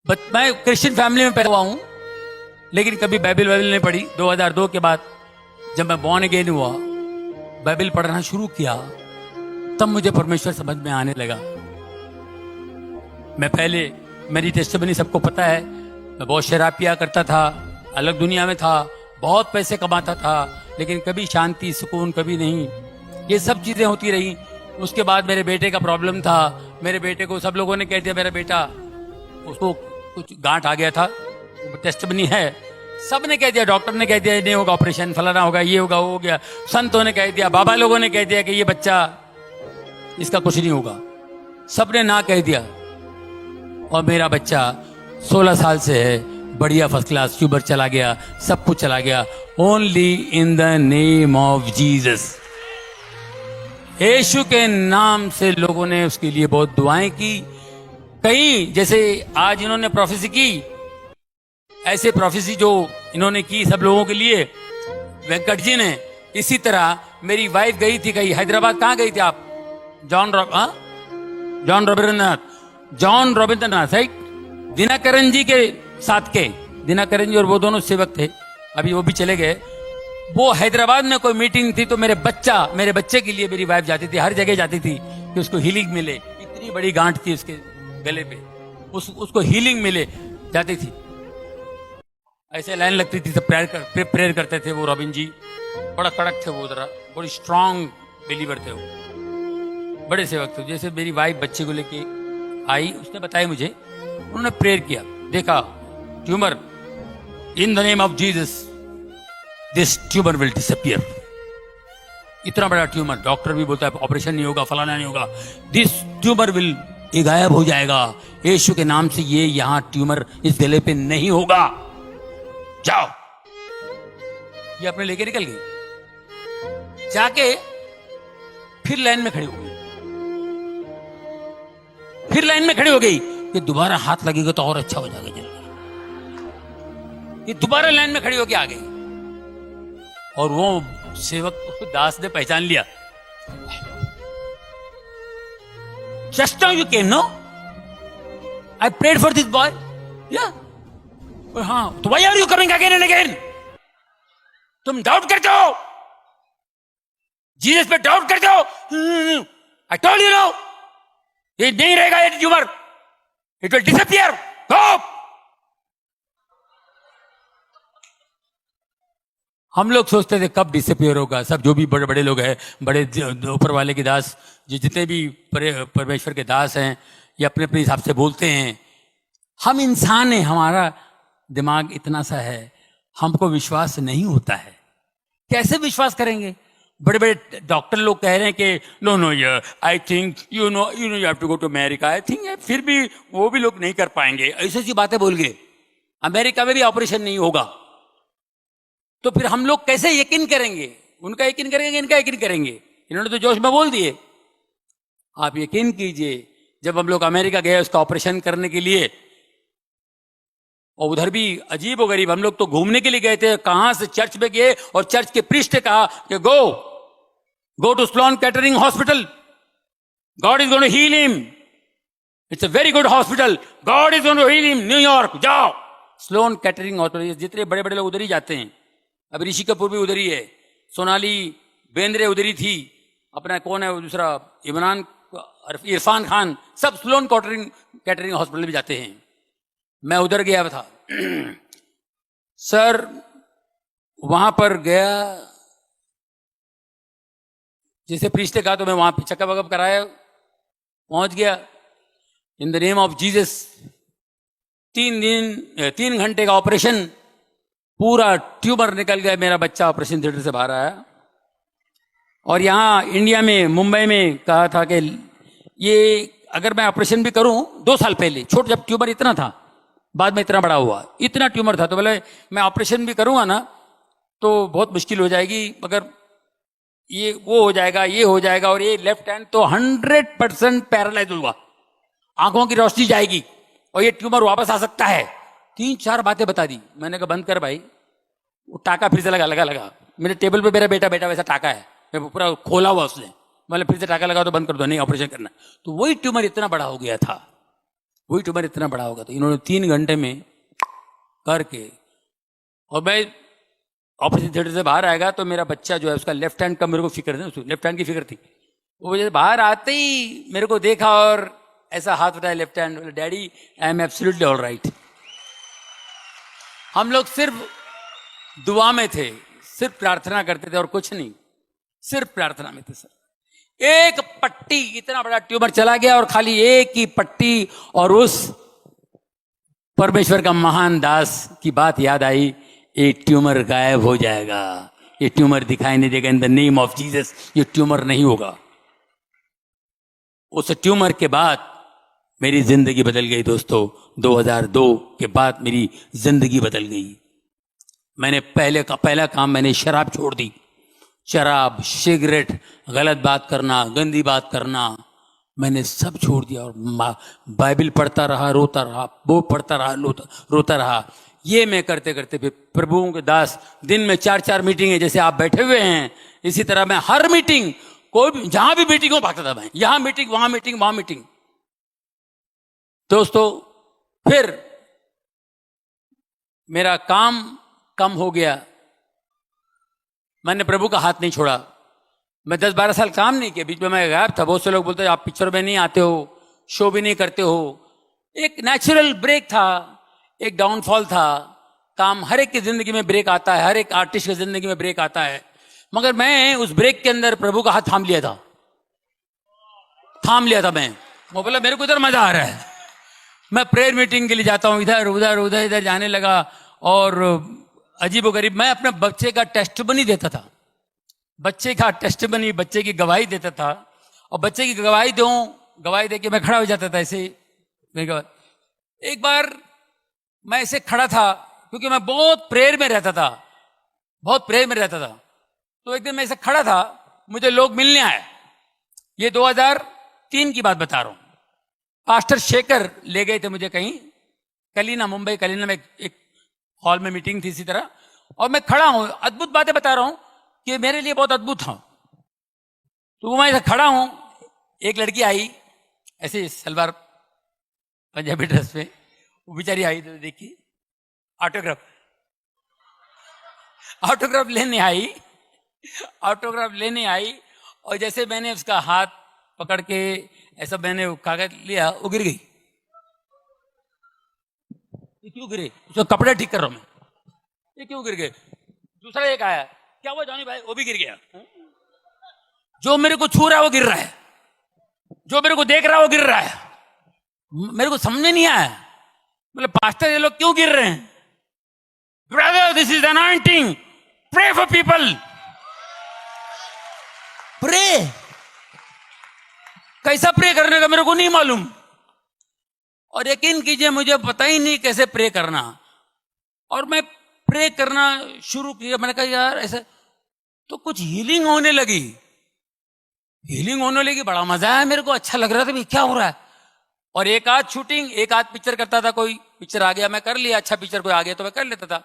मैं Christian family में पैदा हुआ हूं, लेकिन कभी बाइबल नहीं पढ़ी। 2002 के बाद जब मैं बॉर्न अगेन हुआ, बाइबल पढ़ना शुरू किया, तब मुझे परमेश्वर समझ में आने लगा। मैं पहले, मेरी टेस्टिमनी सबको पता है, मैं बहुत शराब पिया करता था, अलग दुनिया में था, बहुत पैसे कमाता था, लेकिन कभी शांति सुकून कभी नहीं। ये सब चीजें होती रही। उसके बाद मेरे बेटे का प्रॉब्लम था। मेरे बेटे को सब लोगों ने कह दिया, मेरा बेटा, उसको कुछ गांठ आ गया था, टेस्टिमनी है, सब ने कह दिया, डॉक्टर ने कह दिया ये नहीं होगा, ऑपरेशन फलाना होगा, ये होगा, वो हो गया, संतों ने कह दिया, बाबा लोगों ने कह दिया कि ये बच्चा, इसका कुछ नहीं होगा, सबने ना कह दिया। और मेरा बच्चा 16 साल से है, बढ़िया फर्स्ट क्लास, ट्यूबर चला गया, सब कुछ चला गया, only in the name of Jesus. यीशु के नाम से लोगों ने उसके लिए बहुत दुआएं की। कई, जैसे आज इन्होंने प्रोफेसी की, ऐसे प्रोफेसी जो इन्होंने की सब लोगों के लिए, वेंकट जी ने, इसी तरह मेरी वाइफ गई थी कहीं हैदराबाद। कहाँ गई थी आप? John Ravindranath, right? दिनाकरन जी के साथ के, दिनाकरन जी और वो दोनों सेवक थे, अभी वो भी चले गए। वो हैदराबाद में कोई मीटिंग थी, तो मेरे बच्चे के लिए मेरी वाइफ जाती थी, हर जगह जाती थी कि उसको हीलिंग मिले। इतनी बड़ी गांठ थी उसके गले पे, उसको हीलिंग मिले, जाती थी। ऐसे लाइन लगती थी, सब प्रेयर करते थे। वो रॉबिन जी बड़ा कड़क थे, वो जरा बड़ी स्ट्रांग बिलीवर थे, वो बड़े सेवक थे। जैसे मेरी वाइफ बच्चे को लेके आई, उसने बताया मुझे, उन्होंने प्रेयर किया, देखा tumour, in the name of Jesus this tumour will disappear. इतना बड़ा ट्यूमर, डॉक्टर भी बोलता है ऑपरेशन नहीं होगा, फलाना नहीं होगा, दिस ट्यूमर विल, ये गायब हो जाएगा, यीशु के नाम से ये यहां ट्यूमर इस गले पे नहीं होगा, जाओ। ये अपने लेके निकल गई, जाके फिर लाइन में खड़ी हो गई, फिर लाइन में खड़ी हो गई कि दोबारा हाथ लगेगा तो और अच्छा हो जाएगा जल्दी। ये दोबारा लाइन में खड़ी होके आ गई, और वो सेवक दास ने पहचान लिया। Just now you came, no? I prayed for this boy. Yeah. हाँ, तो why are you coming again and again? तुम डाउट करते हो, जीसस पे डाउट करते हो। I told you no. ये नहीं रहेगा, ये tumour, it will disappear. Go. हम लोग सोचते थे कब डिसअपियर होगा। सब जो भी बड़े बड़े लोग हैं, बड़े ऊपर वाले के दास, जितने भी परमेश्वर के दास हैं, ये अपने अपने हिसाब से बोलते हैं। हम इंसान हैं, हमारा दिमाग इतना सा है, हमको विश्वास नहीं होता है। कैसे विश्वास करेंगे? बड़े बड़े डॉक्टर लोग कह रहे हैं कि नो नो यार, I think you know you have to go to America, I think, फिर भी वो भी लोग नहीं कर पाएंगे, ऐसी ऐसी बातें बोल गए। अमेरिका में भी ऑपरेशन नहीं होगा, तो फिर हम लोग कैसे यकीन करेंगे? उनका यकीन करेंगे, इनका यकीन करेंगे? इन्होंने तो जोश में बोल दिए। आप यकीन कीजिए, जब हम लोग अमेरिका गए उसका ऑपरेशन करने के लिए, और उधर भी अजीब और गरीब, हम लोग तो घूमने के लिए गए थे, कहां से चर्च में गए, और चर्च के प्रीस्ट ने कहा कि go to Sloan Kettering hospital, God is going to heal him, it's a very good hospital, God is going to heal him, New York जाओ। स्लोन कैटरिंग हॉस्पिटल, जितने बड़े बड़े लोग उधर ही जाते हैं। अब ऋषि कपूर भी उधर ही है, सोनाली बेंद्रे उधर ही थी, अपना कौन है वो दूसरा, इरफान खान, सब स्लोन कैटरिंग हॉस्पिटल भी जाते हैं। मैं उधर गया था सर, वहां पर गया, जैसे प्रीस्ट ने कहा, तो मैं वहां पे चेकअप वकअप कराया, पहुंच गया। इन द नेम ऑफ जीसस, 3 घंटे का ऑपरेशन, पूरा ट्यूमर निकल गया। मेरा बच्चा ऑपरेशन थिएटर से बाहर आया। और यहाँ इंडिया में, मुंबई में कहा था कि ये अगर मैं ऑपरेशन भी करूं, 2 साल पहले, छोटा जब ट्यूमर इतना था, बाद में इतना बड़ा हुआ, इतना ट्यूमर था, तो बोले मैं ऑपरेशन भी करूंगा ना तो बहुत मुश्किल हो जाएगी, मगर ये वो हो जाएगा, ये हो जाएगा, और ये लेफ्ट हैंड तो 100% पैरालाइज होगा, आंखों की रोशनी जाएगी, और ये ट्यूमर वापस आ सकता है। 3-4 बातें बता दी। मैंने कहा बंद कर भाई। वो टाका फिर से लगा मेरे टेबल पे, मेरा बेटा वैसा टाका है, मैं पूरा खोला हुआ उसने, मतलब फिर से टाका लगा तो बंद कर दो, नहीं ऑपरेशन करना। तो वही ट्यूमर इतना बड़ा हो गया था। वही ट्यूमर इतना बड़ा होगा। तो इन्होंने 3 घंटे में करके, और मैं ऑपरेशन थिएटर से बाहर आएगा तो मेरा बच्चा जो है उसका लेफ्ट हैंड का मेरे को फिक्र थी, लेफ्ट हैंड की फिक्र थी। वो जैसे बाहर आते ही मेरे को देखा और ऐसा हाथ उठाया left hand, daddy I am absolutely all right. हम लोग सिर्फ दुआ में थे, सिर्फ प्रार्थना करते थे और कुछ नहीं, सिर्फ प्रार्थना में थे सर। एक पट्टी, इतना बड़ा ट्यूमर चला गया और खाली एक ही पट्टी, और उस परमेश्वर का महान दास की बात याद आई, ये ट्यूमर गायब हो जाएगा, ये ट्यूमर दिखाई नहीं देगा, इन द नेम ऑफ जीसस ये ट्यूमर नहीं होगा। उस ट्यूमर के बाद मेरी जिंदगी बदल गई दोस्तों। 2002 के बाद मेरी जिंदगी बदल गई। मैंने पहला काम मैंने शराब छोड़ दी। शराब, सिगरेट, गलत बात करना, गंदी बात करना, मैंने सब छोड़ दिया और बाइबल पढ़ता रहा, रोता रहा, वो पढ़ता रहा, रोता रहा। ये मैं करते करते फिर प्रभुओं के दास, दिन में 4-4 मीटिंग है, जैसे आप बैठे हुए हैं इसी तरह मैं हर मीटिंग, कोई भी जहां भी मीटिंग हो भागता था मैं, यहां मीटिंग, वहां मीटिंग, वहां मीटिंग। दोस्तों फिर मेरा काम कम हो गया, मैंने प्रभु का हाथ नहीं छोड़ा। मैं 10-12 साल काम नहीं किया, बीच में मैं गायब था। बहुत से लोग बोलते आप पिक्चर में नहीं आते हो, शो भी नहीं करते हो। एक नेचुरल ब्रेक था, एक डाउनफॉल था। काम, हर एक की जिंदगी में ब्रेक आता है, हर एक आर्टिस्ट की जिंदगी में ब्रेक आता है। मगर मैं उस ब्रेक के अंदर प्रभु का हाथ थाम लिया था, मैं। वो बोला मेरे को इधर मजा आ रहा है, मैं प्रेयर मीटिंग के लिए जाता हूँ, इधर उधर उधर इधर जाने लगा। और अजीबोगरीब मैं अपने बच्चे का टेस्टिमनी देता था, बच्चे का टेस्टिमनी, बच्चे की गवाही देता था। और बच्चे की गवाही दे के मैं खड़ा हो जाता था ऐसे। एक बार मैं ऐसे खड़ा था, क्योंकि मैं बहुत प्रेयर में रहता था, तो एक दिन मैं ऐसे खड़ा था, मुझे लोग मिलने आए। ये 2003 की बात बता रहा हूं। पास्टर शेखर ले गए थे मुझे कहीं, कलीना, मुंबई कलीना में एक हॉल में मीटिंग थी इसी तरह। और मैं खड़ा हूं, अद्भुत बातें बता रहा हूं कि मेरे लिए बहुत अद्भुत था। तो मैं ऐसे खड़ा हूं, एक लड़की आई ऐसे सलवार पंजाबी ड्रेस में, वो बेचारी आई तो देखिए, ऑटोग्राफ लेने आई। और जैसे मैंने उसका हाथ पकड़ के ऐसा मैंने कागज लिया, वो गिर गई। ये क्यों गिरे? उसका कपड़े ठीक कर रहा हूं मैं, ये क्यों गिर गए? दूसरा एक आया, क्या हुआ जॉनी भाई? वो भी गिर गया। जो मेरे को छू रहा है वो गिर रहा है, जो मेरे को देख रहा है वो गिर रहा है। मेरे को समझ नहीं आया, बोले पास्टर ये लोग क्यों गिर रहे हैं? Brother this is anointing, pray for people. Pray, कैसा प्रे करने का मेरे को नहीं मालूम। और यकीन कीजिए मुझे पता ही नहीं कैसे प्रे करना। और मैं प्रे करना शुरू किया, मैंने कहा यार ऐसे, तो कुछ हीलिंग होने लगी, बड़ा मजा आया मेरे को, अच्छा लग रहा था भाई क्या हो रहा है। और एक आध शूटिंग, एक आध पिक्चर करता था, कोई पिक्चर आ गया मैं कर लिया, अच्छा पिक्चर कोई आ गया तो मैं कर लेता था।